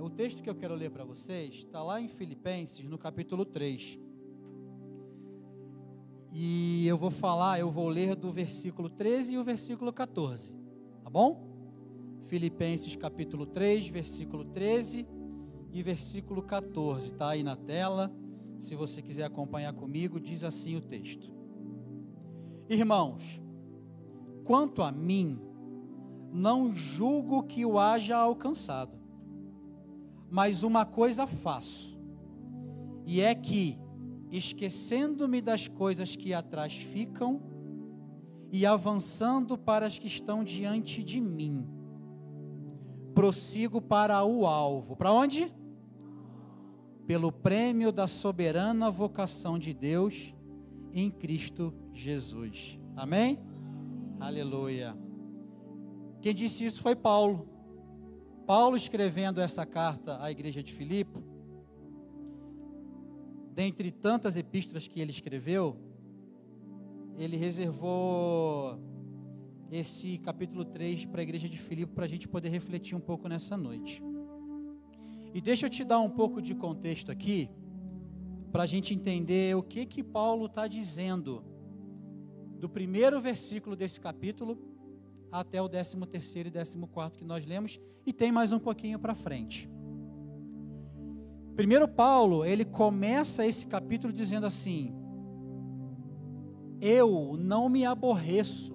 O texto que eu quero ler para vocês está lá em Filipenses, no capítulo 3. E eu vou ler do versículo 13 e o versículo 14, tá bom? Filipenses capítulo 3, versículo 13 e versículo 14, tá aí na tela. Se você quiser acompanhar comigo, diz assim o texto: Irmãos, quanto a mim, não julgo que o haja alcançado, mas uma coisa faço, e é que, esquecendo-me das coisas que atrás ficam, e avançando para as que estão diante de mim, prossigo para o alvo. Para onde? Pelo prêmio da soberana vocação de Deus em Cristo Jesus. Amém? Aleluia. Quem disse isso foi Paulo. Paulo, escrevendo essa carta à igreja de Filipe, dentre tantas epístolas que ele escreveu, ele reservou esse capítulo 3 para a igreja de Filipe, para a gente poder refletir um pouco nessa noite. E deixa eu te dar um pouco de contexto aqui, para a gente entender o que Paulo está dizendo, do primeiro versículo desse capítulo, até o 13º e 14º que nós lemos, e tem mais um pouquinho para frente. Primeiro Paulo, ele começa esse capítulo dizendo assim: eu não me aborreço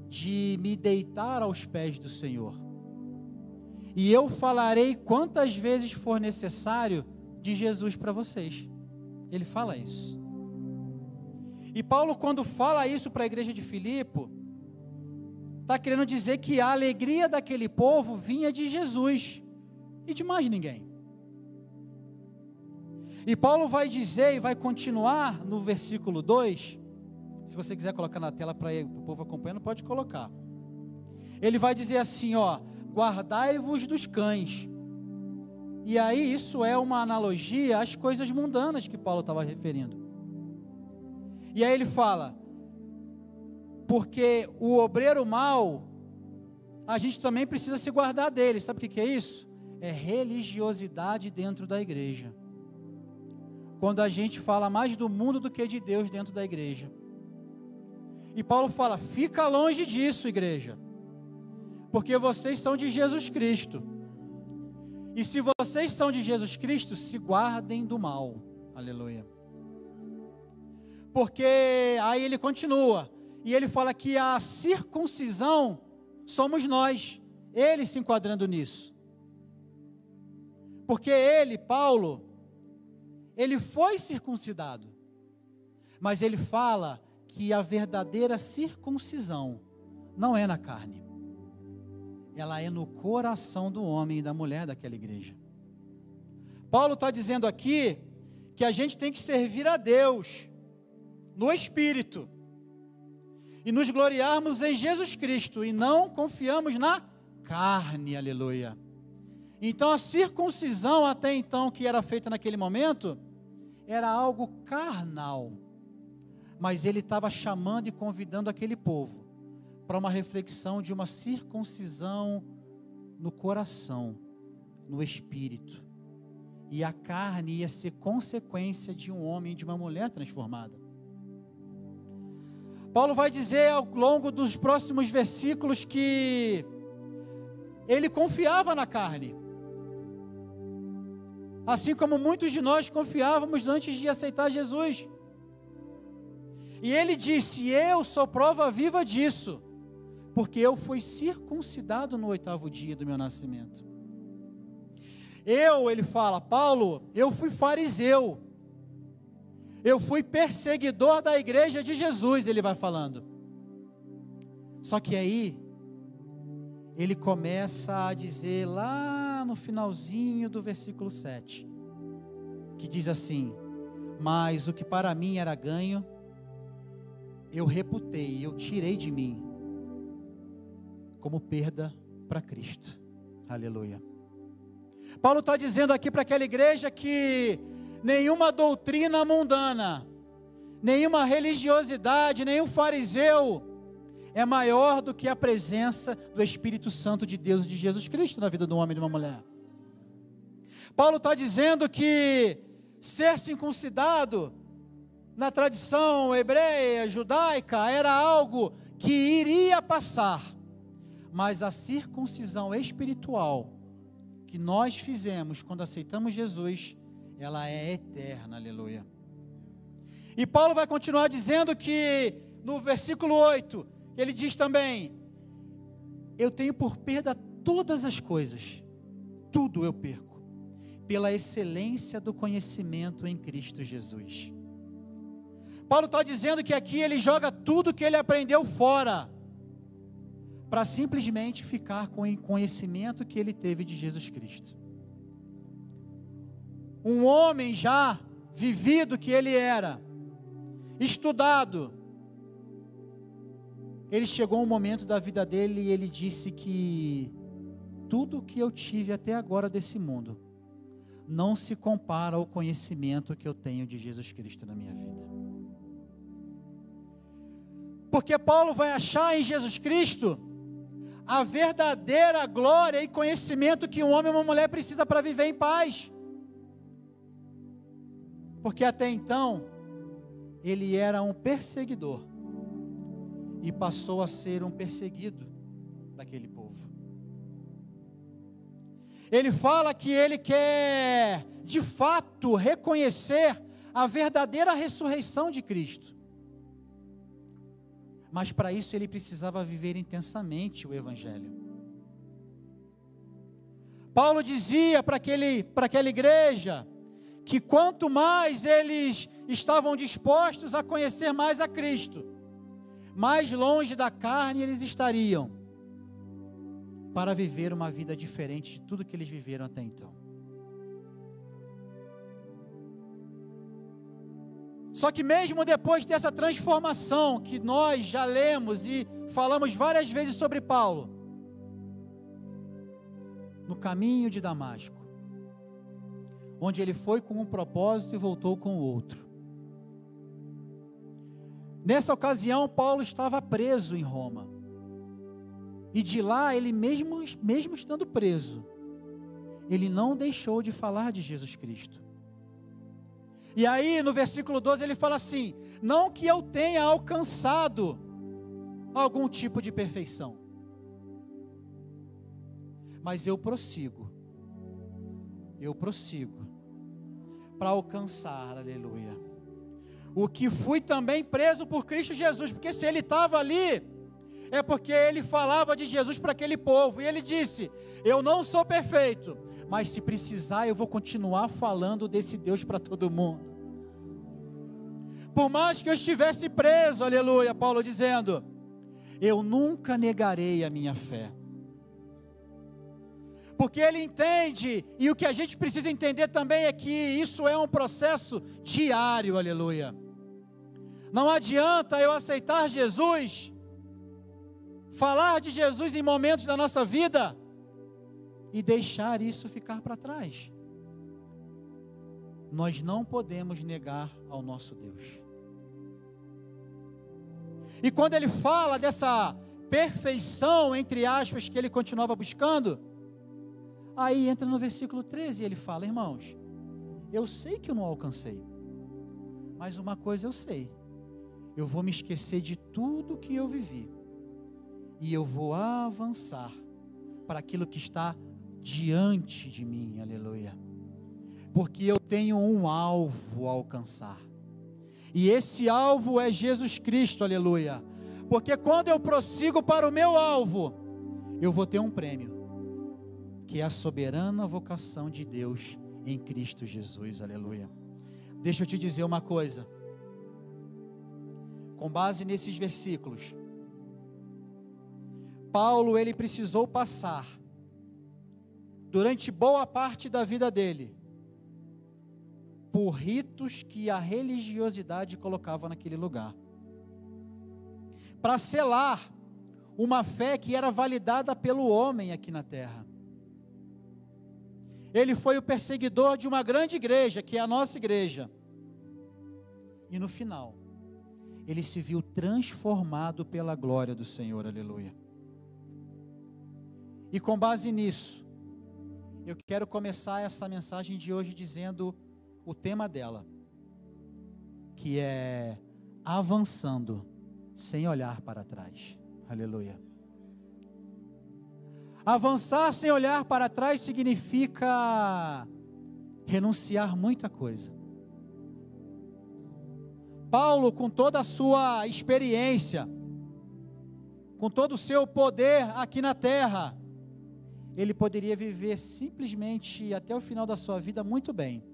de me deitar aos pés do Senhor, e eu falarei quantas vezes for necessário de Jesus para vocês. Ele fala isso. E Paulo, quando fala isso para a igreja de Filipe, está querendo dizer que a alegria daquele povo vinha de Jesus e de mais ninguém. E Paulo vai dizer e vai continuar no versículo 2, se você quiser colocar na tela para o povo acompanhando, pode colocar. Ele vai dizer assim, ó: guardai-vos dos cães. E aí isso é uma analogia às coisas mundanas que Paulo estava referindo. E aí ele fala: porque o obreiro mau, a gente também precisa se guardar dele. Sabe o que é isso? É religiosidade dentro da igreja. Quando a gente fala mais do mundo do que de Deus dentro da igreja. E Paulo fala: fica longe disso, igreja, porque vocês são de Jesus Cristo. E se vocês são de Jesus Cristo, se guardem do mal. Aleluia. Porque aí ele continua, e ele fala que a circuncisão somos nós, ele se enquadrando nisso. Porque ele, Paulo, ele foi circuncidado, mas ele fala que a verdadeira circuncisão não é na carne, ela é no coração do homem e da mulher daquela igreja. Paulo está dizendo aqui que a gente tem que servir a Deus no Espírito e nos gloriarmos em Jesus Cristo, e não confiamos na carne. Aleluia. Então a circuncisão até então que era feita naquele momento era algo carnal, mas ele estava chamando e convidando aquele povo para uma reflexão de uma circuncisão no coração, no espírito, e a carne ia ser consequência de um homem e de uma mulher transformada. Paulo vai dizer ao longo dos próximos versículos que ele confiava na carne, assim como muitos de nós confiávamos antes de aceitar Jesus. E ele disse: eu sou prova viva disso, porque eu fui circuncidado no 8º dia do meu nascimento. Ele fala, Paulo, eu fui fariseu, eu fui perseguidor da igreja de Jesus, ele vai falando. Só que aí, ele começa a dizer lá no finalzinho do versículo 7, que diz assim: mas o que para mim era ganho, eu reputei, eu tirei de mim, como perda para Cristo. Aleluia. Paulo está dizendo aqui para aquela igreja que nenhuma doutrina mundana, nenhuma religiosidade, nenhum fariseu é maior do que a presença do Espírito Santo de Deus e de Jesus Cristo na vida de um homem e de uma mulher. Paulo está dizendo que ser circuncidado, na tradição hebreia, judaica, era algo que iria passar, mas a circuncisão espiritual que nós fizemos quando aceitamos Jesus, ela é eterna, aleluia. E Paulo vai continuar dizendo que, no versículo 8, ele diz também: eu tenho por perda todas as coisas, tudo eu perco, pela excelência do conhecimento em Cristo Jesus. Paulo está dizendo que aqui ele joga tudo que ele aprendeu fora, para simplesmente ficar com o conhecimento que ele teve de Jesus Cristo. Um homem já vivido que ele era, estudado, ele chegou um momento da vida dele e ele disse que tudo que eu tive até agora desse mundo não se compara ao conhecimento que eu tenho de Jesus Cristo na minha vida. Porque Paulo vai achar em Jesus Cristo a verdadeira glória e conhecimento que um homem e uma mulher precisa para viver em paz. Porque até então, ele era um perseguidor e passou a ser um perseguido daquele povo. Ele fala que ele quer, de fato, reconhecer a verdadeira ressurreição de Cristo. Mas para isso ele precisava viver intensamente o Evangelho. Paulo dizia para aquela igreja que quanto mais eles estavam dispostos a conhecer mais a Cristo, mais longe da carne eles estariam para viver uma vida diferente de tudo que eles viveram até então. Só que mesmo depois dessa transformação que nós já lemos e falamos várias vezes sobre Paulo, no caminho de Damasco, onde ele foi com um propósito e voltou com o outro. Nessa ocasião, Paulo estava preso em Roma. E de lá, ele mesmo estando preso, ele não deixou de falar de Jesus Cristo. E aí, no versículo 12, ele fala assim: não que eu tenha alcançado algum tipo de perfeição, mas eu prossigo para alcançar, aleluia, o que fui também preso por Cristo Jesus. Porque se ele estava ali, é porque ele falava de Jesus para aquele povo, e ele disse: eu não sou perfeito, mas se precisar eu vou continuar falando desse Deus para todo mundo. Por mais que eu estivesse preso, aleluia, Paulo dizendo: eu nunca negarei a minha fé. Porque ele entende, e o que a gente precisa entender também é que isso é um processo diário, aleluia. Não adianta eu aceitar Jesus, falar de Jesus em momentos da nossa vida e deixar isso ficar para trás. Nós não podemos negar ao nosso Deus. E quando ele fala dessa perfeição, entre aspas, que ele continuava buscando, aí entra no versículo 13 e ele fala: irmãos, eu sei que eu não alcancei, mas uma coisa eu sei, eu vou me esquecer de tudo que eu vivi, e eu vou avançar para aquilo que está diante de mim, aleluia, porque eu tenho um alvo a alcançar, e esse alvo é Jesus Cristo, aleluia, porque quando eu prossigo para o meu alvo, eu vou ter um prêmio, que é a soberana vocação de Deus em Cristo Jesus, aleluia. Deixa eu te dizer uma coisa, com base nesses versículos, Paulo, ele precisou passar, durante boa parte da vida dele, por ritos que a religiosidade colocava naquele lugar, para selar uma fé que era validada pelo homem aqui na terra. Ele foi o perseguidor de uma grande igreja, que é a nossa igreja, e no final, ele se viu transformado pela glória do Senhor, aleluia. E com base nisso, eu quero começar essa mensagem de hoje dizendo o tema dela, que é avançando sem olhar para trás. Aleluia. Avançar sem olhar para trás significa renunciar muita coisa. Paulo, com toda a sua experiência, com todo o seu poder aqui na terra, ele poderia viver simplesmente até o final da sua vida muito bem,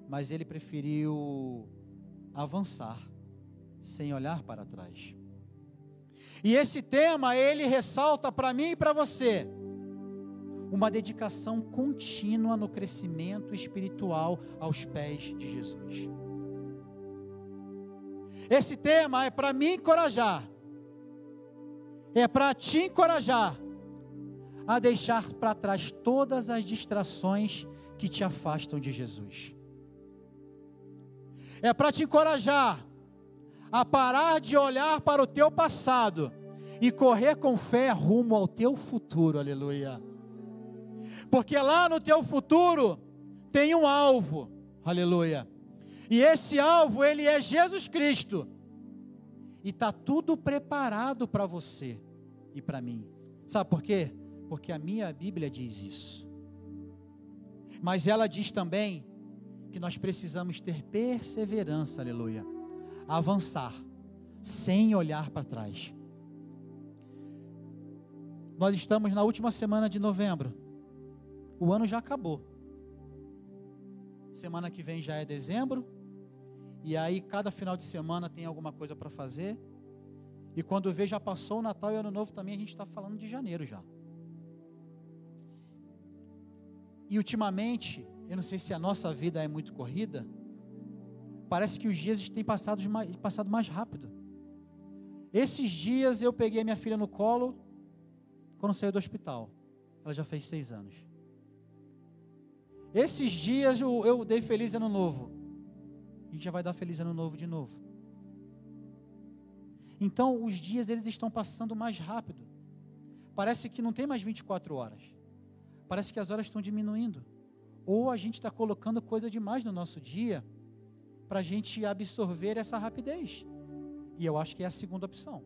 mas ele preferiu avançar sem olhar para trás. E esse tema, ele ressalta para mim e para você uma dedicação contínua no crescimento espiritual aos pés de Jesus. Esse tema é para me encorajar, é para te encorajar a deixar para trás todas as distrações que te afastam de Jesus. É para te encorajar a parar de olhar para o teu passado e correr com fé rumo ao teu futuro, aleluia. Porque lá no teu futuro tem um alvo, aleluia. E esse alvo, ele é Jesus Cristo. E está tudo preparado para você e para mim. Sabe por quê? Porque a minha Bíblia diz isso. Mas ela diz também que nós precisamos ter perseverança, aleluia. Avançar, sem olhar para trás. Nós estamos na última semana de novembro. O ano já acabou. Semana que vem já é dezembro. E aí cada final de semana tem alguma coisa para fazer. E quando vê, já passou o Natal e o Ano Novo também, a gente está falando de janeiro já. E ultimamente, eu não sei se a nossa vida é muito corrida, parece que os dias têm passado mais rápido. Esses dias eu peguei minha filha no colo, quando saiu do hospital. Ela já fez 6 anos. Esses dias eu dei Feliz Ano Novo. A gente já vai dar Feliz Ano Novo de novo. Então, os dias eles estão passando mais rápido. Parece que não tem mais 24 horas. Parece que as horas estão diminuindo. Ou a gente está colocando coisa demais no nosso dia, para a gente absorver essa rapidez. E eu acho que é a segunda opção.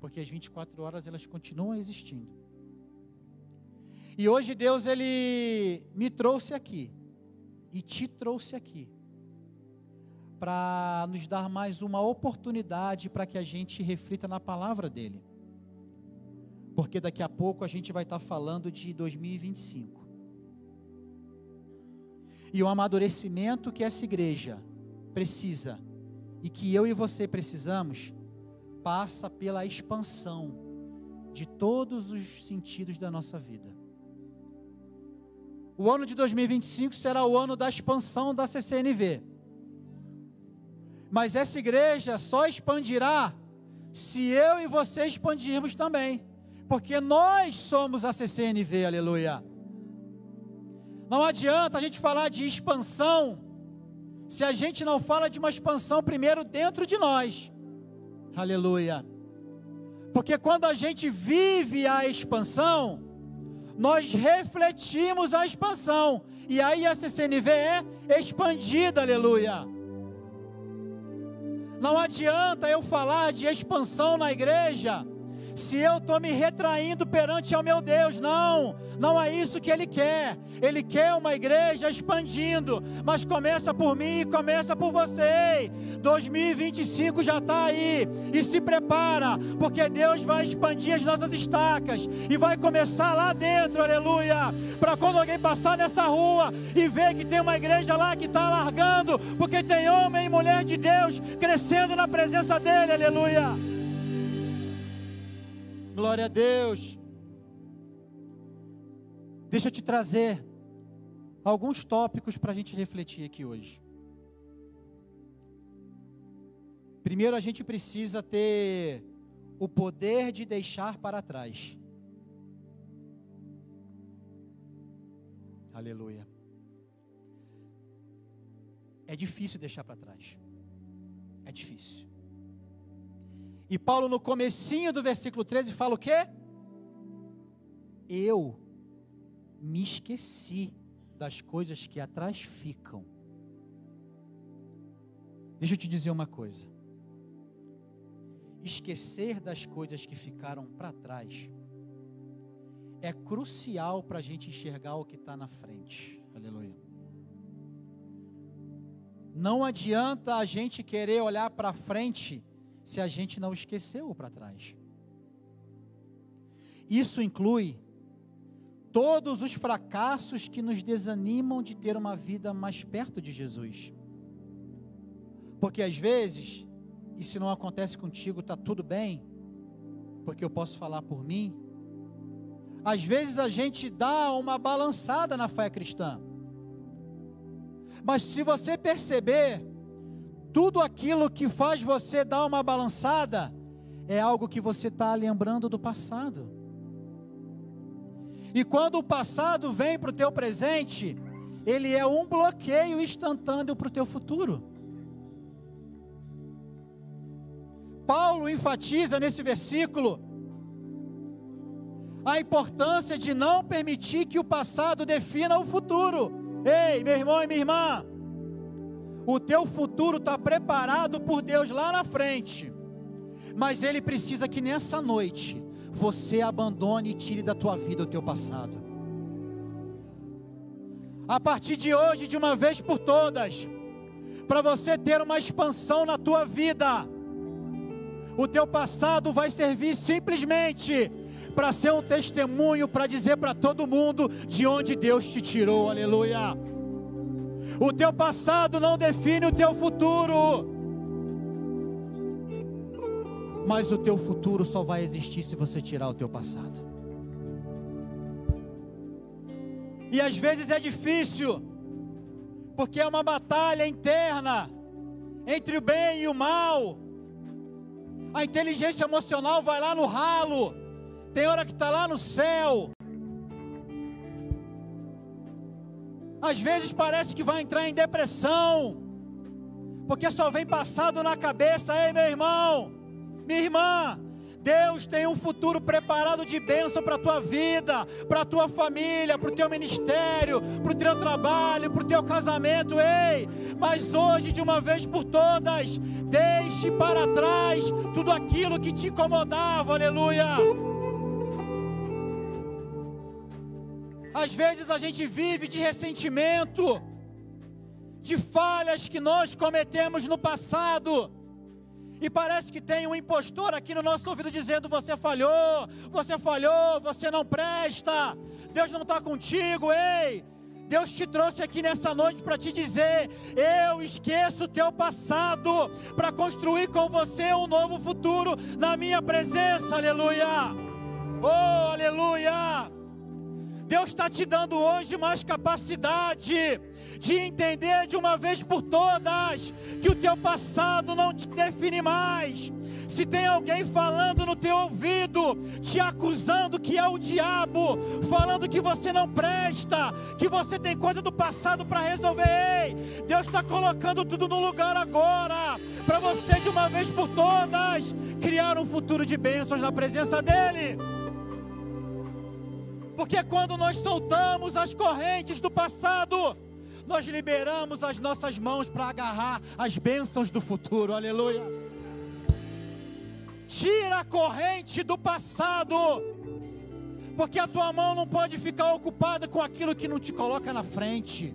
Porque as 24 horas elas continuam existindo. E hoje Deus, Ele me trouxe aqui. E te trouxe aqui. Para nos dar mais uma oportunidade para que a gente reflita na palavra dEle. Porque daqui a pouco a gente vai estar falando de 2025. E o amadurecimento que essa igreja precisa, e que eu e você precisamos, passa pela expansão de todos os sentidos da nossa vida. O ano de 2025 será o ano da expansão da CCNV. Mas essa igreja só expandirá se eu e você expandirmos também. Porque nós somos a CCNV, aleluia. Não adianta a gente falar de expansão se a gente não fala de uma expansão primeiro dentro de nós. Aleluia. Porque quando a gente vive a expansão, nós refletimos a expansão. E aí a CCNV é expandida, aleluia. Não adianta eu falar de expansão na igreja se eu estou me retraindo perante ao meu Deus. Não é isso que Ele quer. Ele quer uma igreja expandindo, mas começa por mim e começa por você. 2025 já está aí, e se prepara, porque Deus vai expandir as nossas estacas, e vai começar lá dentro, aleluia, para quando alguém passar nessa rua, e ver que tem uma igreja lá que está largando, porque tem homem e mulher de Deus, crescendo na presença dEle, aleluia. Glória a Deus. Deixa eu te trazer alguns tópicos para a gente refletir aqui hoje. Primeiro, a gente precisa ter o poder de deixar para trás. Aleluia. É difícil deixar para trás. É difícil. E Paulo, no comecinho do versículo 13, fala o quê? Eu me esqueci das coisas que atrás ficam. Deixa eu te dizer uma coisa. Esquecer das coisas que ficaram para trás é crucial para a gente enxergar o que está na frente. Aleluia. Não adianta a gente querer olhar para frente se a gente não esqueceu para trás. Isso inclui todos os fracassos que nos desanimam de ter uma vida mais perto de Jesus. Porque às vezes, e se não acontece contigo, está tudo bem, porque eu posso falar por mim. Às vezes a gente dá uma balançada na fé cristã. Mas se você perceber, tudo aquilo que faz você dar uma balançada, é algo que você está lembrando do passado. E quando o passado vem para o teu presente, ele é um bloqueio instantâneo para o teu futuro. Paulo enfatiza nesse versículo a importância de não permitir que o passado defina o futuro. Ei, meu irmão e minha irmã, o teu futuro está preparado por Deus lá na frente, mas Ele precisa que nessa noite você abandone e tire da tua vida o teu passado. A partir de hoje, de uma vez por todas, para você ter uma expansão na tua vida, o teu passado vai servir simplesmente para ser um testemunho, para dizer para todo mundo de onde Deus te tirou. Aleluia. O teu passado não define o teu futuro, mas o teu futuro só vai existir se você tirar o teu passado. E às vezes é difícil, porque é uma batalha interna entre o bem e o mal. A inteligência emocional vai lá no ralo, tem hora que está lá no céu. Às vezes parece que vai entrar em depressão, porque só vem passado na cabeça. Ei, meu irmão, minha irmã, Deus tem um futuro preparado de bênção para a tua vida, para a tua família, para o teu ministério, para o teu trabalho, para o teu casamento. Ei, mas hoje, de uma vez por todas, deixe para trás tudo aquilo que te incomodava. Aleluia. Às vezes a gente vive de ressentimento, de falhas que nós cometemos no passado, e parece que tem um impostor aqui no nosso ouvido dizendo: você falhou, você não presta, Deus não está contigo. Ei, Deus te trouxe aqui nessa noite para te dizer: eu esqueço o teu passado para construir com você um novo futuro na minha presença. Aleluia, oh aleluia. Deus está te dando hoje mais capacidade de entender de uma vez por todas que o teu passado não te define mais. Se tem alguém falando no teu ouvido, te acusando, que é o diabo, falando que você não presta, que você tem coisa do passado para resolver, ei, Deus está colocando tudo no lugar agora, para você de uma vez por todas criar um futuro de bênçãos na presença dEle. Porque quando nós soltamos as correntes do passado, nós liberamos as nossas mãos para agarrar as bênçãos do futuro. Aleluia. Tira a corrente do passado, porque a tua mão não pode ficar ocupada com aquilo que não te coloca na frente.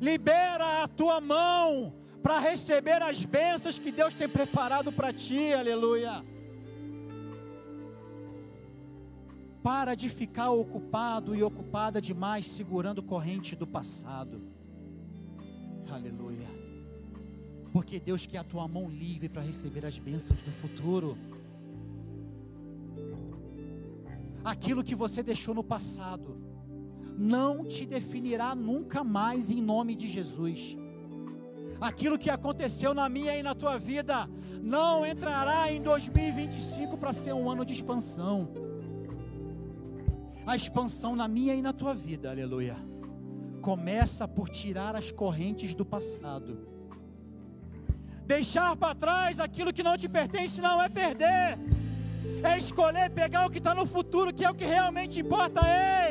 Libera a tua mão para receber as bênçãos que Deus tem preparado para ti. Aleluia. Para de ficar ocupado e ocupada demais segurando corrente do passado. Aleluia. Porque Deus quer a tua mão livre para receber as bênçãos do futuro. Aquilo que você deixou no passado não te definirá nunca mais, em nome de Jesus. Aquilo que aconteceu na minha e na tua vida não entrará em 2025 para ser um ano de expansão. A expansão na minha e na tua vida, aleluia, começa por tirar as correntes do passado. Deixar para trás aquilo que não te pertence não é perder, é escolher pegar o que está no futuro, que é o que realmente importa.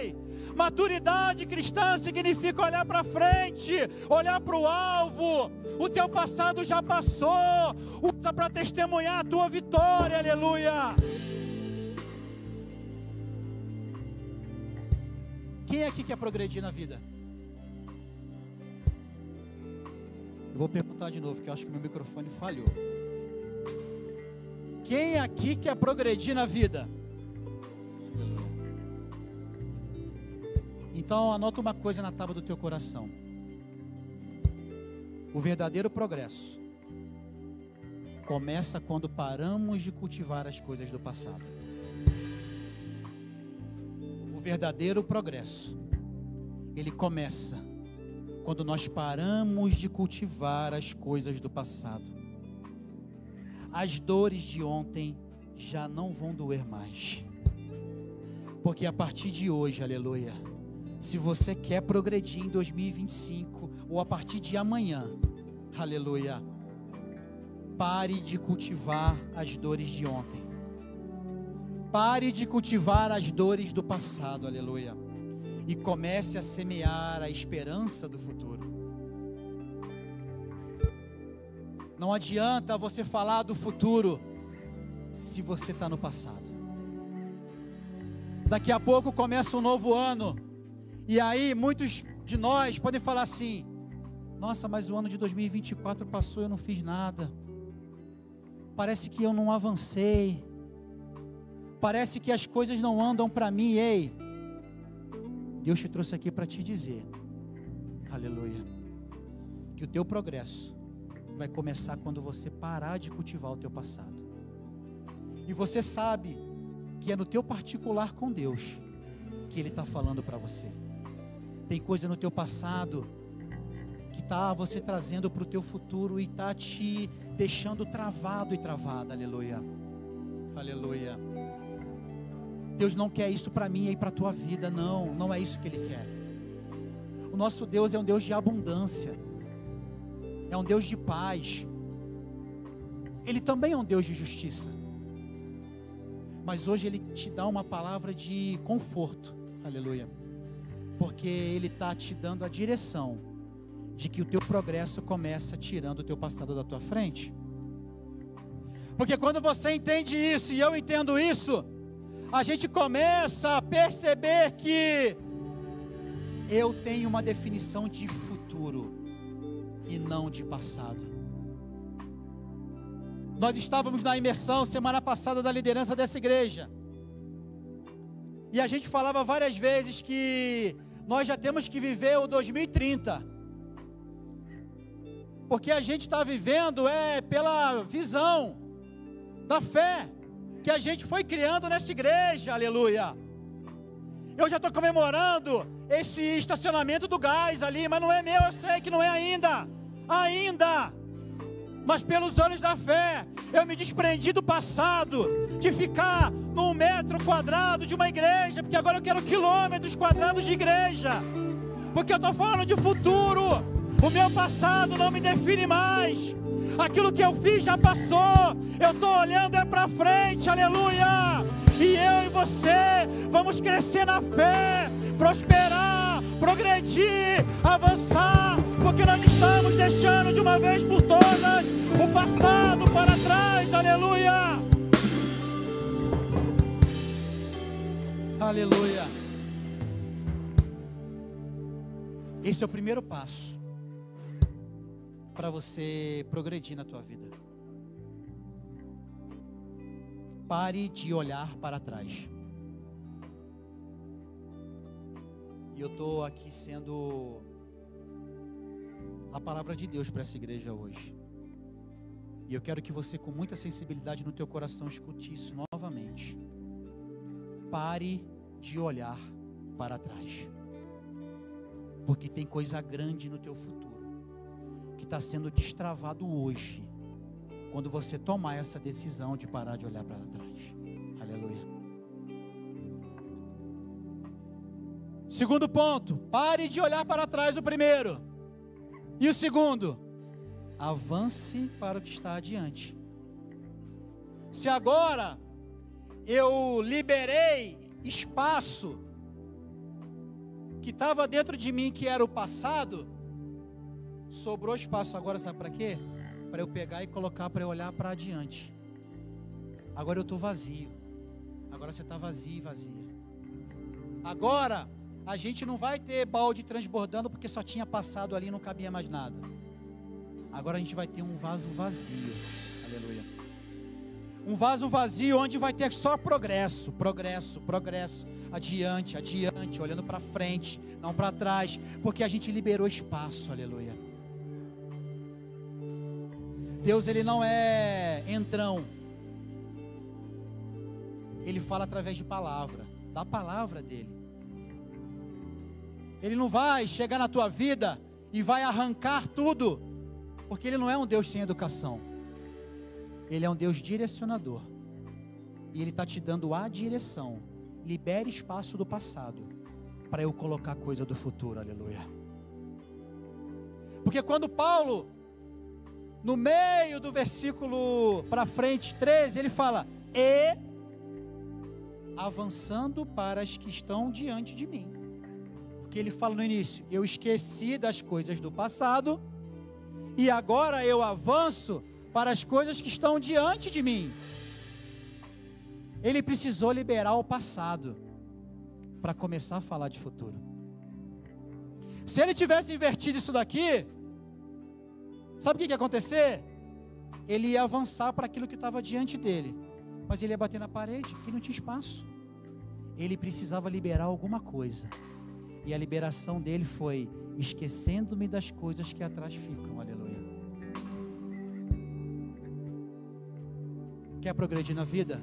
Ei, maturidade cristã significa olhar para frente, olhar para o alvo. O teu passado já passou, usa para testemunhar a tua vitória, aleluia. Quem aqui quer progredir na vida? Eu vou perguntar de novo, porque eu acho que meu microfone falhou. Quem aqui quer progredir na vida? Então anota uma coisa na tábua do teu coração. O verdadeiro progresso começa quando paramos de cultivar as coisas do passado. O verdadeiro progresso, ele começa quando nós paramos de cultivar as coisas do passado. As dores de ontem já não vão doer mais. Porque a partir de hoje, aleluia, se você quer progredir em 2025, ou a partir de amanhã, aleluia, pare de cultivar as dores de ontem. Pare de cultivar as dores do passado, aleluia, e comece a semear a esperança do futuro. Não adianta você falar do futuro se você está no passado. Daqui a pouco começa um novo ano, e aí muitos de nós podem falar assim: nossa, mas o ano de 2024 passou e eu não fiz nada. Parece que eu não avancei. Parece que as coisas não andam para mim. Ei, Deus te trouxe aqui para te dizer, aleluia, que o teu progresso vai começar quando você parar de cultivar o teu passado. E você sabe que é no teu particular com Deus que Ele está falando para você. Tem coisa no teu passado que está você trazendo para o teu futuro e está te deixando travado e travada, aleluia, aleluia. Deus não quer isso para mim e para a tua vida, não, não é isso que Ele quer. O nosso Deus é um Deus de abundância, é um Deus de paz. Ele também é um Deus de justiça. Mas hoje Ele te dá uma palavra de conforto, aleluia, porque Ele está te dando a direção de que o teu progresso começa tirando o teu passado da tua frente. Porque quando você entende isso e eu entendo isso, a gente começa a perceber que eu tenho uma definição de futuro e não de passado. Nós estávamos na imersão semana passada da liderança dessa igreja, e a gente falava várias vezes que nós já temos que viver o 2030, porque a gente está vivendo pela visão da fé que a gente foi criando nessa igreja, aleluia. Eu já estou comemorando esse estacionamento do gás ali, mas não é meu, eu sei que não é ainda, mas pelos olhos da fé, eu me desprendi do passado, de ficar num metro quadrado de uma igreja, porque agora eu quero quilômetros quadrados de igreja, porque eu estou falando de futuro. O meu passado não me define mais, aquilo que eu fiz já passou, eu estou olhando para frente, aleluia. E eu e você vamos crescer na fé, prosperar, progredir, avançar, porque nós estamos deixando de uma vez por todas o passado para trás, aleluia, aleluia. Esse é o primeiro passo para você progredir na tua vida. Pare de olhar para trás. E eu estou aqui sendo a palavra de Deus para essa igreja hoje. E eu quero que você, com muita sensibilidade no teu coração, escute isso novamente. Pare de olhar para trás, porque tem coisa grande no teu futuro que está sendo destravado hoje, quando você tomar essa decisão de parar de olhar para trás. Aleluia. Segundo ponto, pare de olhar para trás, o primeiro. E o segundo, avance para o que está adiante. Se agora eu liberei espaço que estava dentro de mim, que era o passado, sobrou espaço agora, sabe para quê? Para eu pegar e colocar, para eu olhar para adiante. Agora eu estou vazio. Agora você está vazio e vazia. Agora a gente não vai ter balde transbordando porque só tinha passado ali e não cabia mais nada. Agora a gente vai ter um vaso vazio. Aleluia. Um vaso vazio onde vai ter só progresso, progresso, progresso. Adiante, adiante, olhando para frente, não para trás, porque a gente liberou espaço. Aleluia. Deus, ele não é entrão. Ele fala através de palavra, da palavra dele. Ele não vai chegar na tua vida e vai arrancar tudo, porque ele não é um Deus sem educação. Ele é um Deus direcionador. E ele está te dando a direção. Libere espaço do passado para eu colocar coisa do futuro. Aleluia. Porque quando Paulo, no meio do versículo para frente, 13, ele fala: e avançando para as que estão diante de mim. Porque ele fala no início: eu esqueci das coisas do passado e agora eu avanço para as coisas que estão diante de mim. Ele precisou liberar o passado para começar a falar de futuro. Se ele tivesse invertido isso daqui, sabe o que ia acontecer? Ele ia avançar para aquilo que estava diante dele, mas ele ia bater na parede, porque não tinha espaço. Ele precisava liberar alguma coisa, e a liberação dele foi: esquecendo-me das coisas que atrás ficam. Aleluia. Quer progredir na vida?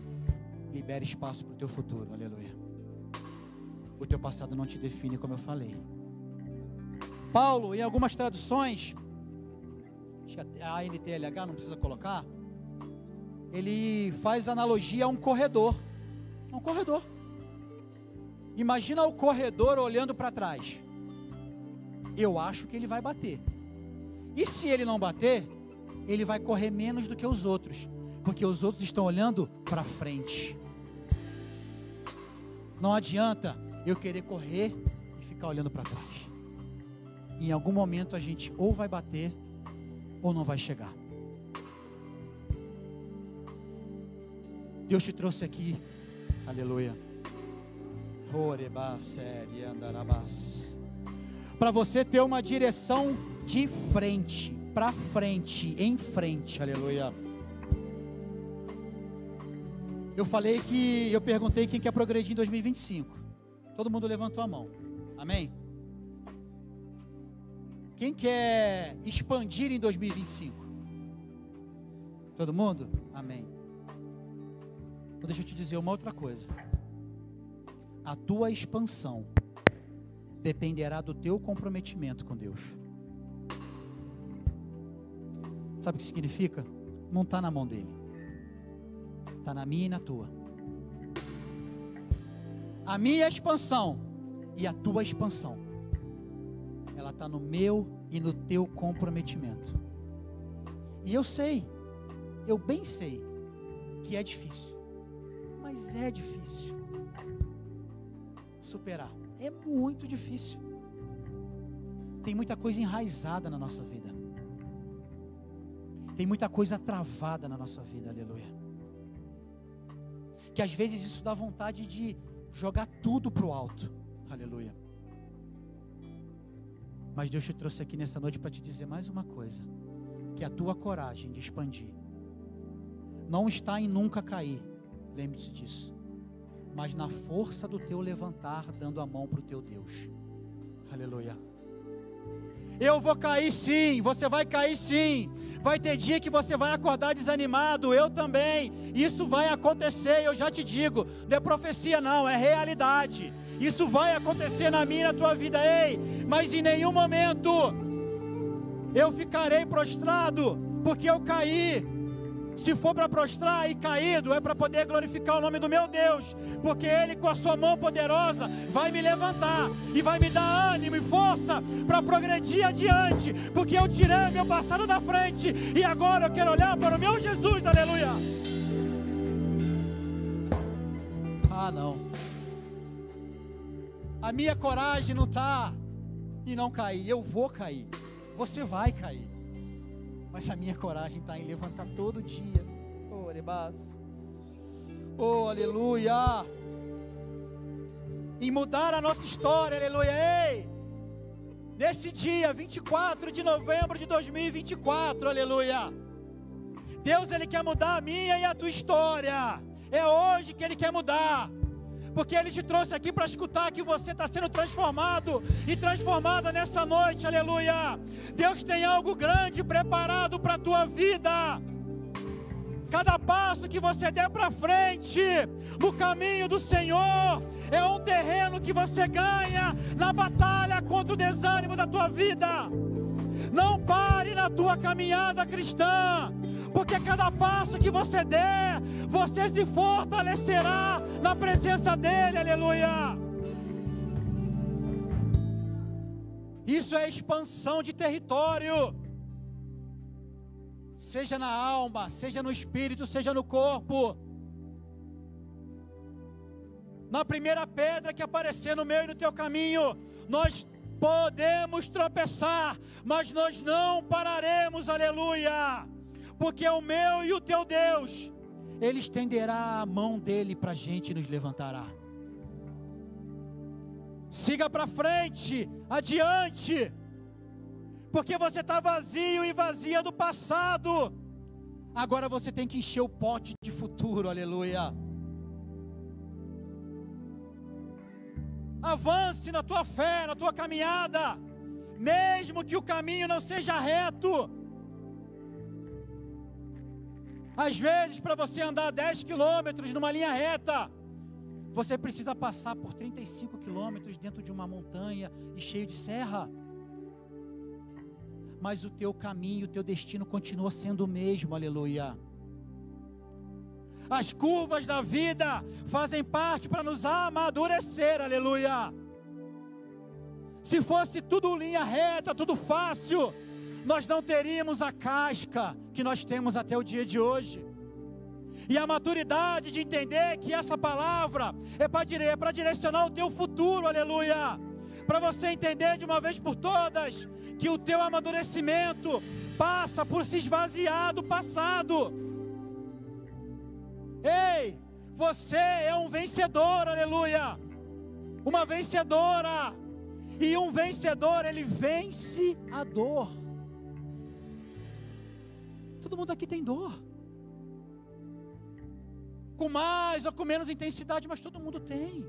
Libere espaço para o teu futuro. Aleluia. O teu passado não te define, como eu falei. Paulo, em algumas traduções, a NTLH não precisa colocar, ele faz analogia a um corredor. Um corredor. Imagina o corredor olhando para trás. Eu acho que ele vai bater. E se ele não bater, ele vai correr menos do que os outros, porque os outros estão olhando para frente. Não adianta eu querer correr e ficar olhando para trás. Em algum momento a gente ou vai bater ou não vai chegar. Deus te trouxe aqui, aleluia, para você ter uma direção de frente, para frente, em frente, aleluia. Eu perguntei quem quer progredir em 2025. Todo mundo levantou a mão, amém? Quem quer expandir em 2025? Todo mundo? Amém. Então deixa eu te dizer uma outra coisa. A tua expansão dependerá do teu comprometimento com Deus. Sabe o que significa? Não está na mão dele. Está na minha e na tua. A minha expansão e a tua expansão, ela está no meu e no teu comprometimento. E eu bem sei que é difícil, mas é difícil superar, é muito difícil. Tem muita coisa enraizada na nossa vida, tem muita coisa travada na nossa vida, aleluia, que às vezes isso dá vontade de jogar tudo para o alto, aleluia. Mas Deus te trouxe aqui nessa noite para te dizer mais uma coisa: que a tua coragem de expandir não está em nunca cair, lembre-se disso, mas na força do teu levantar, dando a mão para o teu Deus, aleluia. Eu vou cair sim, você vai cair sim, vai ter dia que você vai acordar desanimado, eu também, isso vai acontecer, eu já te digo, não é profecia não, é realidade, isso vai acontecer na minha e na tua vida, mas em nenhum momento eu ficarei prostrado, porque eu caí. Se for para prostrar e caído, é para poder glorificar o nome do meu Deus, porque Ele com a sua mão poderosa vai me levantar e vai me dar ânimo e força para progredir adiante, porque eu tirei o meu passado da frente e agora eu quero olhar para o meu Jesus, aleluia. Ah, não. A minha coragem não está em não cair. Eu vou cair. Você vai cair. Mas a minha coragem está em levantar todo dia. Oh, Arebás. Oh, aleluia. Em mudar a nossa história, aleluia. Ei, nesse dia 24 de novembro de 2024, aleluia, Deus, Ele quer mudar a minha e a tua história. É hoje que Ele quer mudar, porque Ele te trouxe aqui para escutar que você está sendo transformado e transformada nessa noite, aleluia. Deus tem algo grande preparado para a tua vida. Cada passo que você der para frente, no caminho do Senhor, é um terreno que você ganha na batalha contra o desânimo da tua vida. Não pare na tua caminhada cristã, porque cada passo que você der, você se fortalecerá na presença dEle, aleluia. Isso é expansão de território. Seja na alma, seja no espírito, seja no corpo. Na primeira pedra que aparecer no meio e no teu caminho, nós podemos tropeçar, mas nós não pararemos, aleluia, porque o meu e o teu Deus, Ele estenderá a mão dEle para a gente e nos levantará. Siga para frente, adiante, porque você está vazio e vazia do passado. Agora você tem que encher o pote de futuro, aleluia. Avance na tua fé, na tua caminhada, mesmo que o caminho não seja reto. Às vezes, para você andar 10 quilômetros numa linha reta, você precisa passar por 35 quilômetros dentro de uma montanha e cheio de serra. Mas o teu caminho, o teu destino continua sendo o mesmo, aleluia. As curvas da vida fazem parte para nos amadurecer, aleluia. Se fosse tudo linha reta, tudo fácil, nós não teríamos a casca que nós temos até o dia de hoje. E a maturidade de entender que essa palavra é para direcionar o teu futuro, aleluia. Para você entender de uma vez por todas que o teu amadurecimento passa por se esvaziar do passado. Ei, você é um vencedor, aleluia. Uma vencedora. E um vencedor, ele vence a dor. Todo mundo aqui tem dor. Com mais ou com menos intensidade, mas todo mundo tem.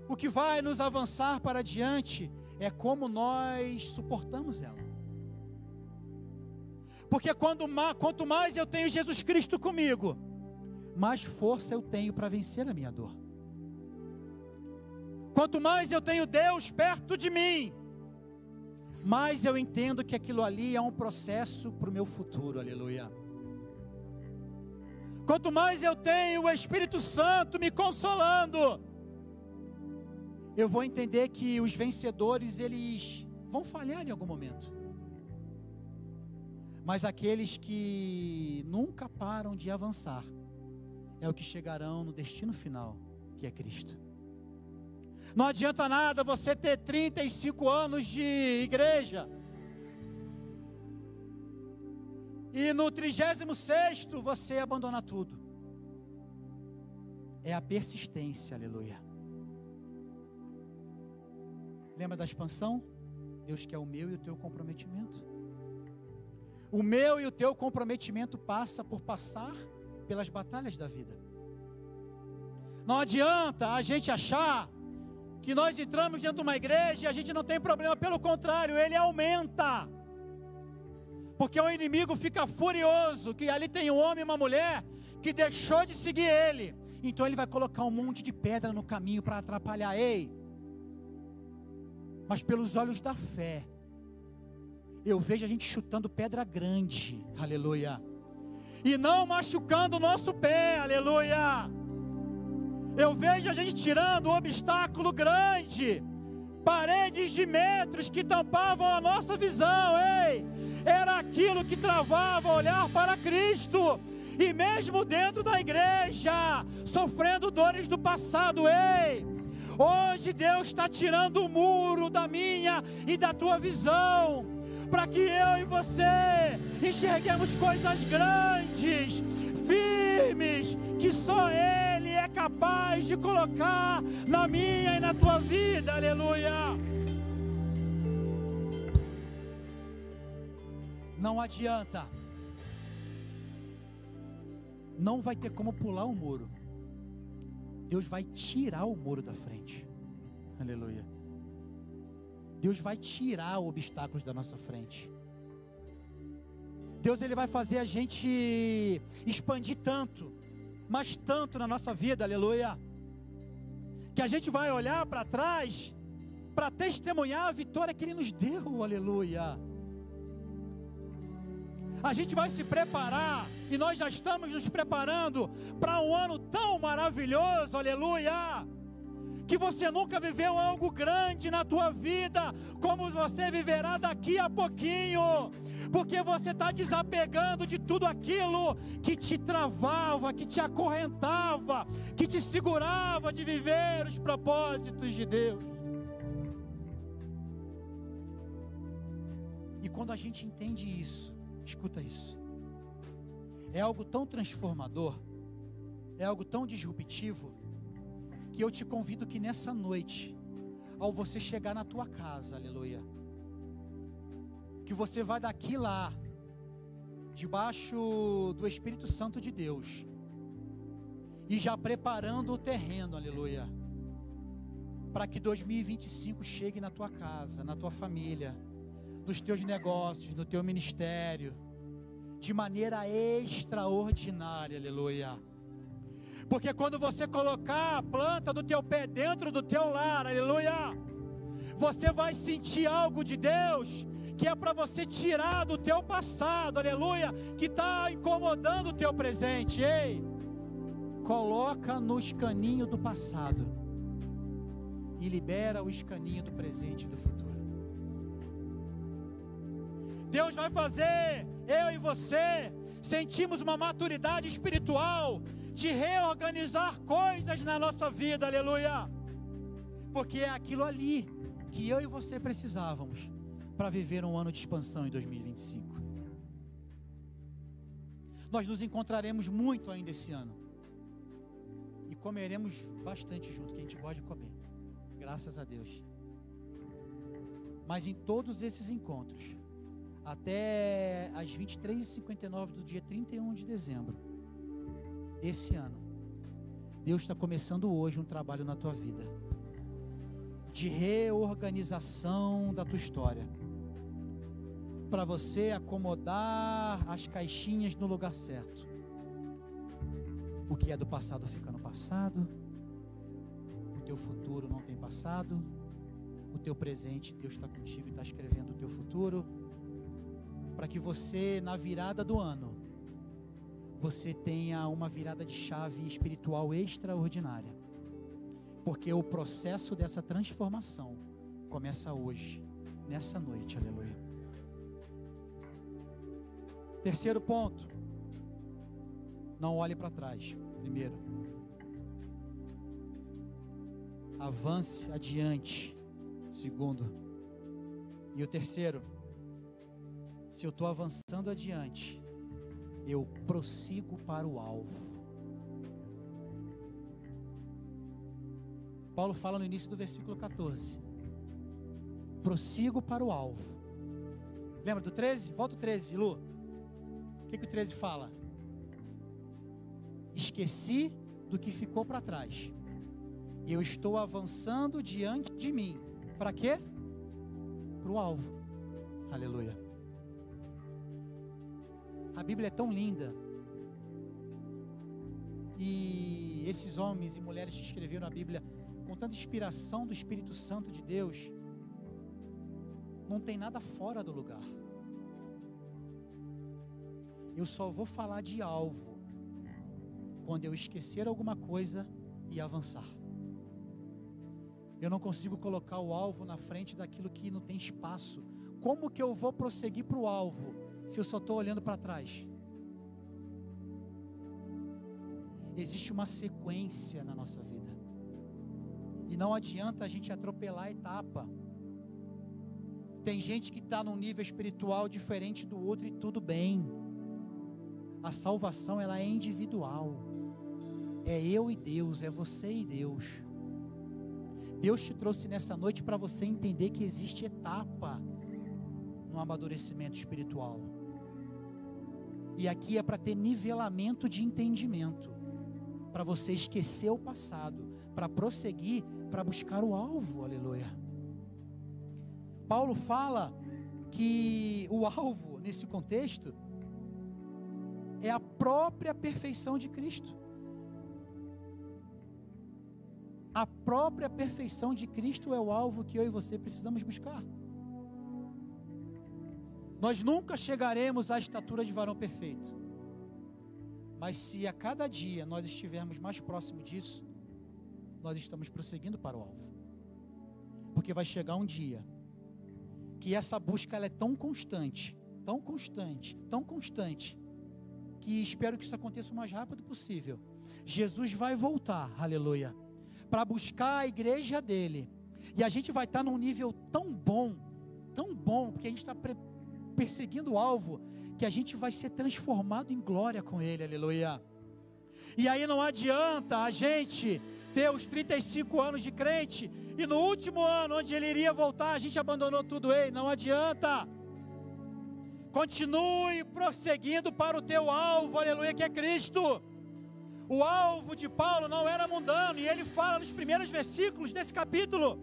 O que vai nos avançar para diante é como nós suportamos ela. Porque quanto mais eu tenho Jesus Cristo comigo, mais força eu tenho para vencer a minha dor. Quanto mais eu tenho Deus perto de mim, mais eu entendo que aquilo ali é um processo para o meu futuro, aleluia. Quanto mais eu tenho o Espírito Santo me consolando, eu vou entender que os vencedores, eles vão falhar em algum momento. Mas aqueles que nunca param de avançar, é o que chegarão no destino final, que é Cristo. Não adianta nada você ter 35 anos de igreja, e no 36º você abandona tudo. É a persistência, aleluia. Lembra da expansão? Deus quer o meu e o teu comprometimento. O meu e o teu comprometimento passa por passar pelas batalhas da vida. Não adianta a gente achar que nós entramos dentro de uma igreja e a gente não tem problema. Pelo contrário, ele aumenta. Porque o inimigo fica furioso que ali tem um homem e uma mulher que deixou de seguir ele. Então ele vai colocar um monte de pedra no caminho para atrapalhar. Ei! Mas pelos olhos da fé, eu vejo a gente chutando pedra grande, aleluia, e não machucando o nosso pé, aleluia. Eu vejo a gente tirando um obstáculo grande, paredes de metros que tampavam a nossa visão, ei, era aquilo que travava o olhar para Cristo. e mesmo dentro da igreja, sofrendo dores do passado. Ei, hoje Deus está tirando o muro da minha e da tua visão, para que eu e você enxerguemos coisas grandes, firmes, que só Ele é capaz de colocar na minha e na tua vida. Aleluia. Não adianta, não vai ter como pular o muro. Deus vai tirar o muro da frente. Aleluia. Deus vai tirar os obstáculos da nossa frente. Deus, Ele vai fazer a gente expandir tanto, mas tanto na nossa vida, aleluia, que a gente vai olhar para trás, para testemunhar a vitória que Ele nos deu, aleluia. A gente vai se preparar, e nós já estamos nos preparando para um ano tão maravilhoso, aleluia, que você nunca viveu algo grande na tua vida, como você viverá daqui a pouquinho, porque você está desapegando de tudo aquilo que te travava, que te acorrentava, que te segurava de viver os propósitos de Deus. E quando a gente entende isso, escuta isso, é algo tão transformador, é algo tão disruptivo, que eu te convido que nessa noite, ao você chegar na tua casa, aleluia, que você vai daqui lá, debaixo do Espírito Santo de Deus, e já preparando o terreno, aleluia, para que 2025 chegue na tua casa, na tua família, nos teus negócios, no teu ministério, de maneira extraordinária, aleluia. Porque quando você colocar a planta do teu pé dentro do teu lar, aleluia, você vai sentir algo de Deus, que é para você tirar do teu passado, aleluia, que está incomodando o teu presente. Ei, coloca no escaninho do passado e libera o escaninho do presente e do futuro. Deus vai fazer, eu e você sentimos uma maturidade espiritual de reorganizar coisas na nossa vida, aleluia, porque é aquilo ali que eu e você precisávamos para viver um ano de expansão em 2025. Nós nos encontraremos muito ainda esse ano e comeremos bastante junto, que a gente gosta de comer, graças a Deus. Mas em todos esses encontros, até às 23h59 do dia 31 de dezembro desse ano, Deus está começando hoje um trabalho na tua vida, de reorganização da tua história, para você acomodar as caixinhas no lugar certo. O que é do passado fica no passado, o teu futuro não tem passado, o teu presente, Deus está contigo e está escrevendo o teu futuro, para que você, na virada do ano, você tenha uma virada de chave espiritual extraordinária, porque o processo dessa transformação começa hoje, nessa noite, aleluia. Terceiro ponto, não olhe para trás. Primeiro, avance adiante. Segundo, e o terceiro, se eu estou avançando adiante, eu prossigo para o alvo. Paulo fala no início do versículo 14, prossigo para o alvo. Lembra do 13? Volta o 13, Lu. O que o 13 fala? Esqueci do que ficou para trás, eu estou avançando diante de mim. Para quê? Para o alvo. Aleluia. A Bíblia é tão linda, e esses homens e mulheres que escreveram a Bíblia com tanta inspiração do Espírito Santo de Deus, não tem nada fora do lugar. Eu só vou falar de alvo quando eu esquecer alguma coisa e avançar. Eu não consigo colocar o alvo na frente daquilo que não tem espaço. Como que eu vou prosseguir para o alvo se eu só estou olhando para trás? existe uma sequência na nossa vida. E não adianta a gente atropelar a etapa. Tem gente que está num nível espiritual diferente do outro e tudo bem. A salvação, ela é individual. É eu e Deus, é você e Deus. Deus te trouxe nessa noite para você entender que existe etapa no amadurecimento espiritual. E aqui é para ter nivelamento de entendimento, para você esquecer o passado, para prosseguir, para buscar o alvo, aleluia. Paulo fala que o alvo, nesse contexto, é a própria perfeição de Cristo. A própria perfeição de Cristo é o alvo que eu e você precisamos buscar. Nós nunca chegaremos à estatura de varão perfeito. Mas se a cada dia nós estivermos mais próximo disso, nós estamos prosseguindo para o alvo. Porque vai chegar um dia que essa busca ela é tão constante, tão constante, tão constante, que espero que isso aconteça o mais rápido possível. Jesus vai voltar, aleluia, para buscar a igreja dele, e a gente vai estar num nível tão bom, porque a gente está perseguindo o alvo, que a gente vai ser transformado em glória com ele, aleluia. E aí não adianta a gente ter os 35 anos de crente, e no último ano, onde ele iria voltar, a gente abandonou tudo. Ei, não adianta. Continue prosseguindo para o teu alvo, aleluia, que é Cristo. O alvo de Paulo não era mundano, e ele fala nos primeiros versículos desse capítulo: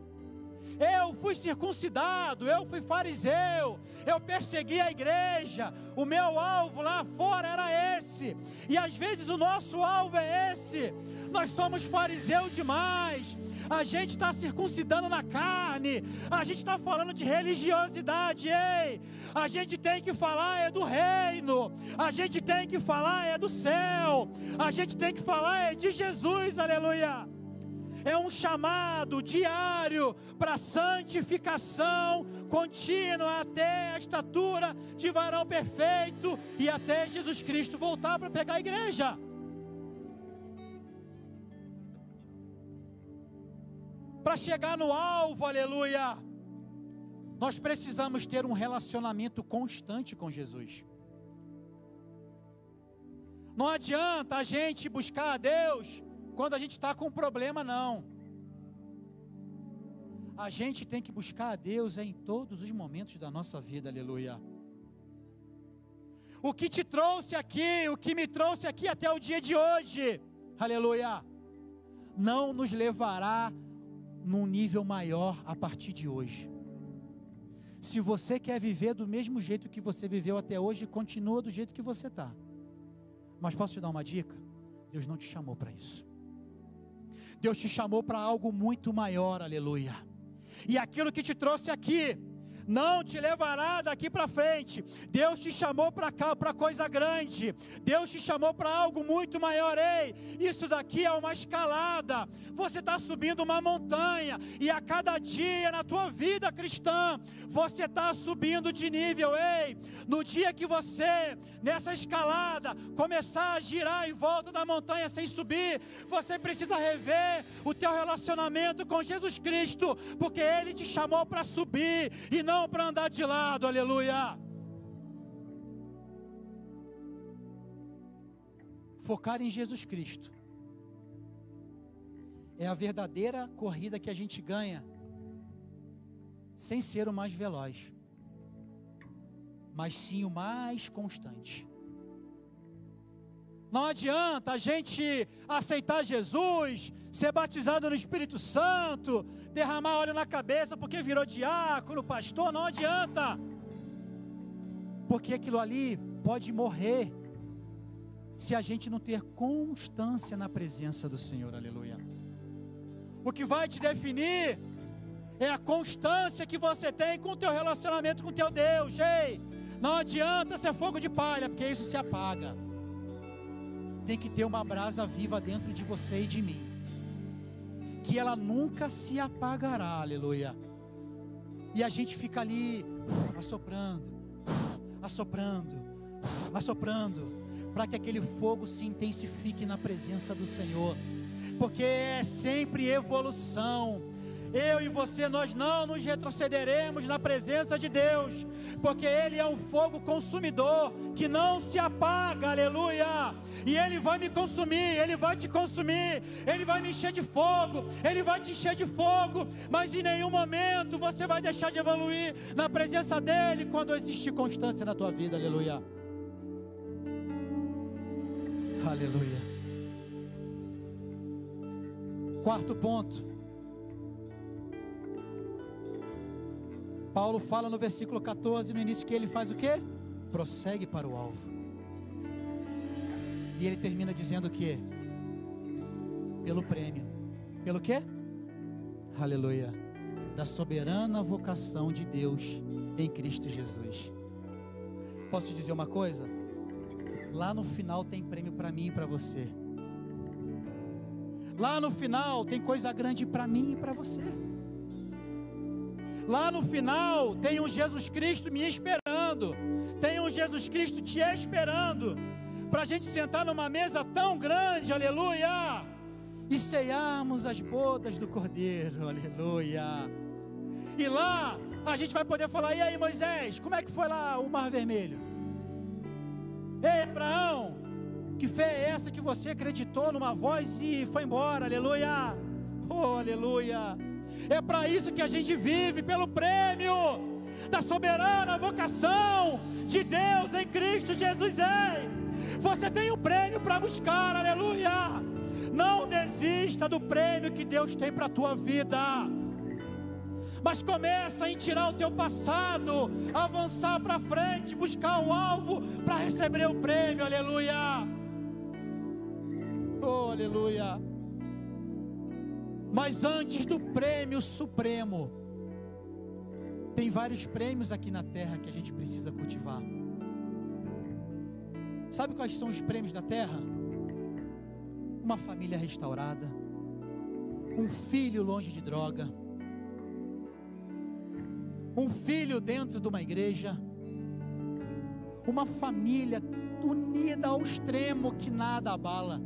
eu fui circuncidado, eu fui fariseu, eu persegui a igreja, o meu alvo lá fora era esse, e às vezes o nosso alvo é esse. Nós somos fariseu demais, a gente está circuncidando na carne, a gente está falando de religiosidade. Ei, a gente tem que falar é do reino, a gente tem que falar é do céu, a gente tem que falar é de Jesus, aleluia. É um chamado diário para santificação contínua até a estatura de varão perfeito e até Jesus Cristo voltar para pegar a igreja. Para chegar no alvo, aleluia, nós precisamos ter um relacionamento constante com Jesus. Não adianta a gente buscar a Deus quando a gente está com um problema, não. A gente tem que buscar a Deus em todos os momentos da nossa vida, aleluia. O que te trouxe aqui, o que me trouxe aqui até o dia de hoje, aleluia, não nos levará num nível maior a partir de hoje. Se você quer viver do mesmo jeito que você viveu até hoje, continua do jeito que você está. Mas posso te dar uma dica? Deus não te chamou para isso. Deus te chamou para algo muito maior, aleluia. E aquilo que te trouxe aqui não te levará daqui para frente. Deus te chamou para cá, para coisa grande. Deus te chamou para algo muito maior. Ei, isso daqui é uma escalada. Você está subindo uma montanha, e a cada dia na tua vida cristã, você está subindo de nível. Ei, no dia que você, nessa escalada, começar a girar em volta da montanha sem subir, você precisa rever o teu relacionamento com Jesus Cristo, porque Ele te chamou para subir e não para andar de lado, aleluia. Focar em Jesus Cristo é a verdadeira corrida que a gente ganha, sem ser o mais veloz, mas sim o mais constante. Não adianta a gente aceitar Jesus, ser batizado no Espírito Santo, derramar óleo na cabeça porque virou diácono, pastor. Não adianta, porque aquilo ali pode morrer se a gente não ter constância na presença do Senhor, aleluia. O que vai te definir é a constância que você tem com o teu relacionamento com o teu Deus. Ei, não adianta ser fogo de palha, porque isso se apaga. Tem que ter uma brasa viva dentro de você e de mim, que ela nunca se apagará, aleluia. E a gente fica ali assoprando, assoprando, assoprando, para que aquele fogo se intensifique na presença do Senhor, porque é sempre evolução. Eu e você, nós não nos retrocederemos na presença de Deus, porque Ele é um fogo consumidor, que não se apaga, aleluia, e Ele vai me consumir, Ele vai te consumir, Ele vai me encher de fogo, Ele vai te encher de fogo, mas em nenhum momento você vai deixar de evoluir na presença dEle, quando existir constância na tua vida, aleluia, aleluia. Quarto ponto, Paulo fala no versículo 14, no início, que ele faz o quê? Prossegue para o alvo. E ele termina dizendo o quê? Pelo prêmio. Pelo quê? Aleluia. Da soberana vocação de Deus em Cristo Jesus. Posso te dizer uma coisa? Lá no final tem prêmio para mim e para você. Lá no final tem coisa grande para mim e para você. Lá no final tem um Jesus Cristo me esperando, tem um Jesus Cristo te esperando, para a gente sentar numa mesa tão grande, aleluia, e ceiarmos as bodas do Cordeiro, aleluia. E lá a gente vai poder falar: e aí, Moisés, como é que foi lá o Mar Vermelho? Ei, Abraão, que fé é essa que você acreditou numa voz e foi embora, aleluia, oh, aleluia. É para isso que a gente vive, pelo prêmio da soberana vocação de Deus em Cristo Jesus. Você tem um prêmio para buscar, aleluia. Não desista do prêmio que Deus tem para a tua vida, mas começa em tirar o teu passado, avançar para frente, buscar um alvo para receber o prêmio, aleluia, oh, aleluia. Mas antes do prêmio supremo, tem vários prêmios aqui na terra que a gente precisa cultivar. Sabe quais são os prêmios da terra? Uma família restaurada, um filho longe de droga, um filho dentro de uma igreja, uma família unida ao extremo que nada abala.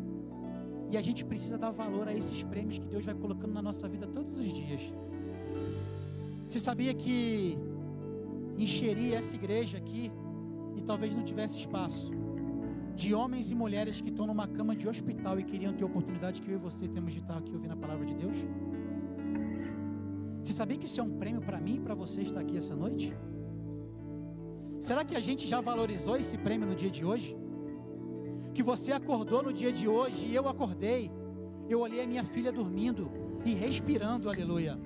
E a gente precisa dar valor a esses prêmios que Deus vai colocando na nossa vida todos os dias. Você sabia que encheria essa igreja aqui, e talvez não tivesse espaço, de homens e mulheres que estão numa cama de hospital e queriam ter a oportunidade que eu e você temos de estar aqui ouvindo a palavra de Deus? Você sabia que isso é um prêmio para mim e para você estar aqui essa noite? Será que a gente já valorizou esse prêmio no dia de hoje? Que você acordou no dia de hoje e eu acordei, eu olhei a minha filha dormindo e respirando, aleluia.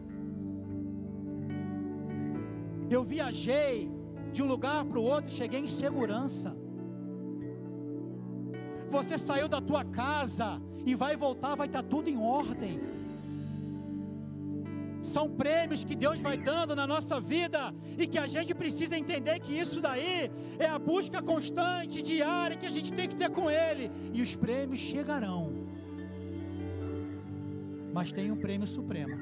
Eu viajei de um lugar para o outro, cheguei em segurança. Você saiu da tua casa e vai voltar, vai estar tudo em ordem. São prêmios que Deus vai dando na nossa vida, e que a gente precisa entender que isso daí é a busca constante, diária, que a gente tem que ter com Ele, e os prêmios chegarão. Mas tem um prêmio supremo,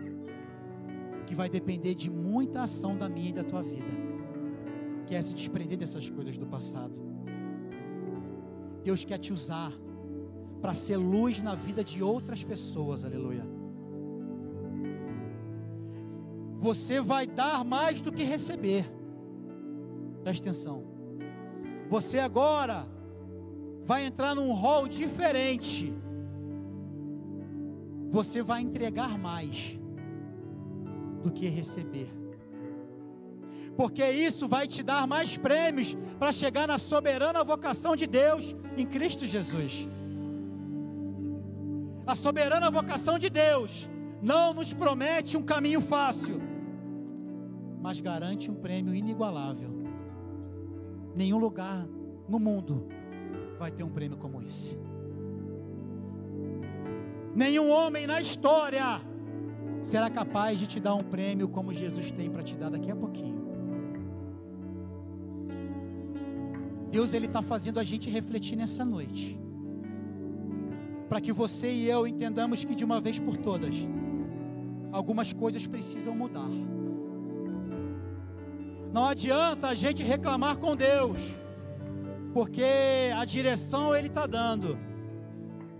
que vai depender de muita ação da minha e da tua vida, que é se desprender dessas coisas do passado. Deus quer te usar para ser luz na vida de outras pessoas, aleluia. Você vai dar mais do que receber. Presta atenção. Você agora vai entrar num rol diferente. Você vai entregar mais do que receber, porque isso vai te dar mais prêmios para chegar na soberana vocação de Deus em Cristo Jesus. A soberana vocação de Deus não nos promete um caminho fácil, mas garante um prêmio inigualável. Nenhum lugar no mundo vai ter um prêmio como esse. Nenhum homem na história será capaz de te dar um prêmio como Jesus tem para te dar daqui a pouquinho. Deus, Ele está fazendo a gente refletir nessa noite, para que você e eu entendamos que de uma vez por todas, algumas coisas precisam mudar. Não adianta a gente reclamar com Deus, porque a direção Ele está dando,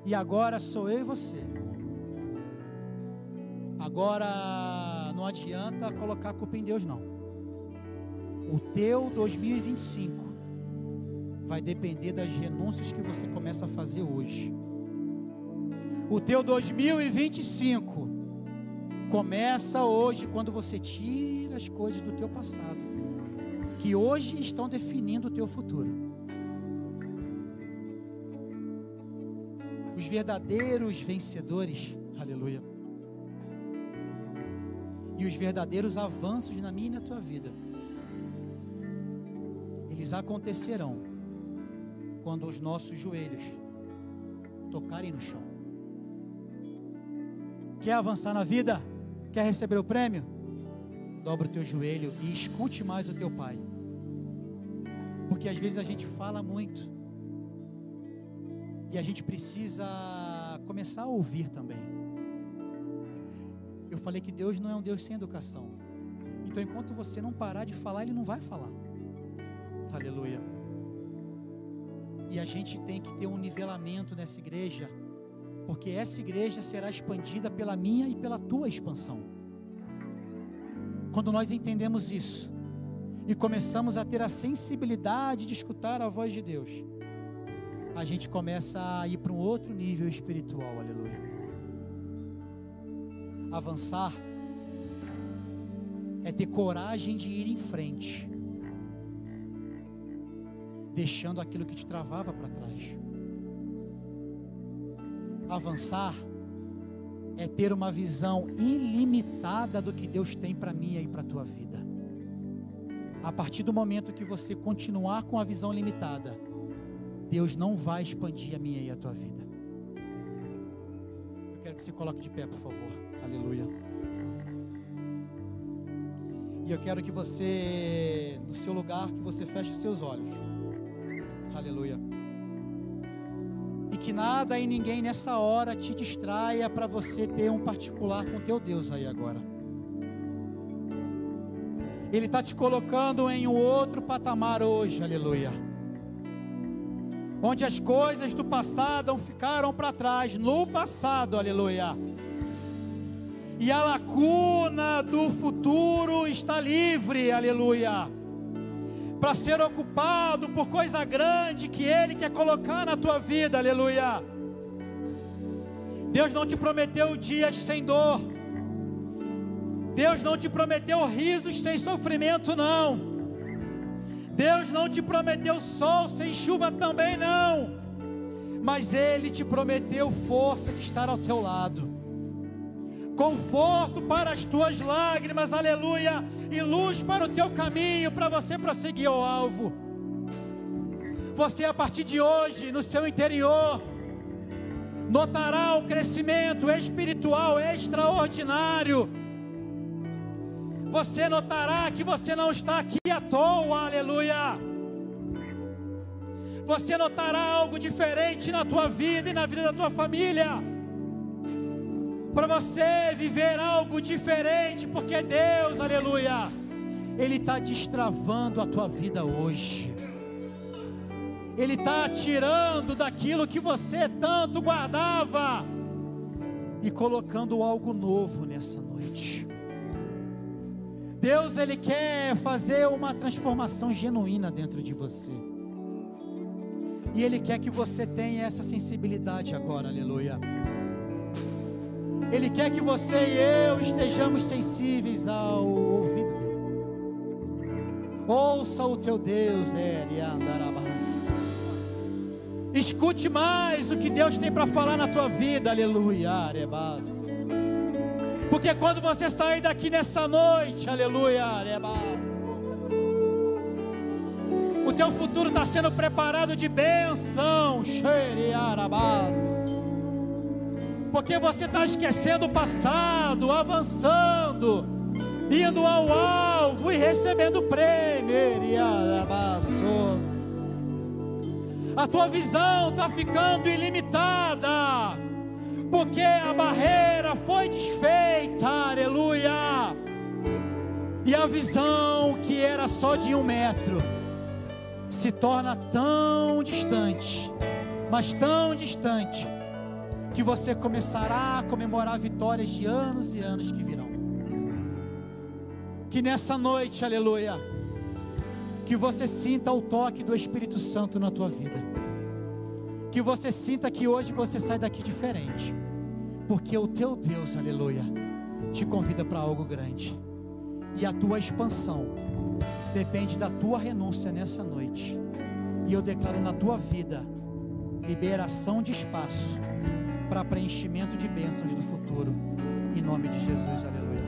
e agora sou eu e você. Agora não adianta colocar a culpa em Deus, não. O teu 2025 vai depender das renúncias que você começa a fazer hoje. O teu 2025 começa hoje, quando você tira as coisas do teu passado, que hoje estão definindo o teu futuro. Os verdadeiros vencedores, aleluia, e os verdadeiros avanços na minha e na tua vida, eles acontecerão quando os nossos joelhos tocarem no chão. Quer avançar na vida? Quer receber o prêmio? Dobra o teu joelho e escute mais o teu pai. Porque às vezes a gente fala muito, e a gente precisa começar a ouvir também. Eu falei que Deus não é um Deus sem educação. Então enquanto você não parar de falar, Ele não vai falar. Aleluia. E a gente tem que ter um nivelamento nessa igreja, porque essa igreja será expandida pela minha e pela tua expansão. Quando nós entendemos isso e começamos a ter a sensibilidade de escutar a voz de Deus, a gente começa a ir para um outro nível espiritual, aleluia. Avançar é ter coragem de ir em frente, deixando aquilo que te travava para trás. Avançar é ter uma visão ilimitada do que Deus tem para mim e para a tua vida. A partir do momento que você continuar com a visão limitada, Deus não vai expandir a minha e a tua vida. Eu quero que você coloque de pé, por favor. Aleluia. E eu quero que você, no seu lugar, que você feche os seus olhos. Aleluia. E que nada e ninguém nessa hora te distraia para você ter um particular com teu Deus aí agora. Ele está te colocando em um outro patamar hoje, aleluia. Onde as coisas do passado ficaram para trás, no passado, aleluia. E a lacuna do futuro está livre, aleluia, para ser ocupado por coisa grande que Ele quer colocar na tua vida, aleluia. Deus não te prometeu dias sem dor, Deus não te prometeu risos sem sofrimento, não. Deus não te prometeu sol sem chuva também, não. Mas Ele te prometeu força de estar ao teu lado, conforto para as tuas lágrimas, aleluia, e luz para o teu caminho, para você prosseguir ao alvo. Você, a partir de hoje, no seu interior, notará um crescimento espiritual extraordinário. Você notará que você não está aqui à toa, aleluia. Você notará algo diferente na tua vida e na vida da tua família, para você viver algo diferente, porque Deus, aleluia, Ele está destravando a tua vida hoje. Ele está tirando daquilo que você tanto guardava e colocando algo novo nessa noite. Deus, Ele quer fazer uma transformação genuína dentro de você, e Ele quer que você tenha essa sensibilidade agora, aleluia. Ele quer que você e eu estejamos sensíveis ao ouvido dEle. Ouça o teu Deus, escute mais o que Deus tem para falar na tua vida, aleluia. Porque quando você sair daqui nessa noite, aleluia, o teu futuro está sendo preparado de bênção, porque você está esquecendo o passado, avançando, indo ao alvo e recebendo o prêmio. A tua visão está ficando ilimitada, porque a barreira foi desfeita, aleluia. E a visão que era só de 1 metro, se torna tão distante, mas tão distante, que você começará a comemorar vitórias de anos e anos que virão. Que nessa noite, aleluia, que você sinta o toque do Espírito Santo na tua vida, que você sinta que hoje você sai daqui diferente, porque o teu Deus, aleluia, te convida para algo grande, e a tua expansão depende da tua renúncia nessa noite. E eu declaro na tua vida liberação de espaço para preenchimento de bênçãos do futuro, em nome de Jesus, aleluia.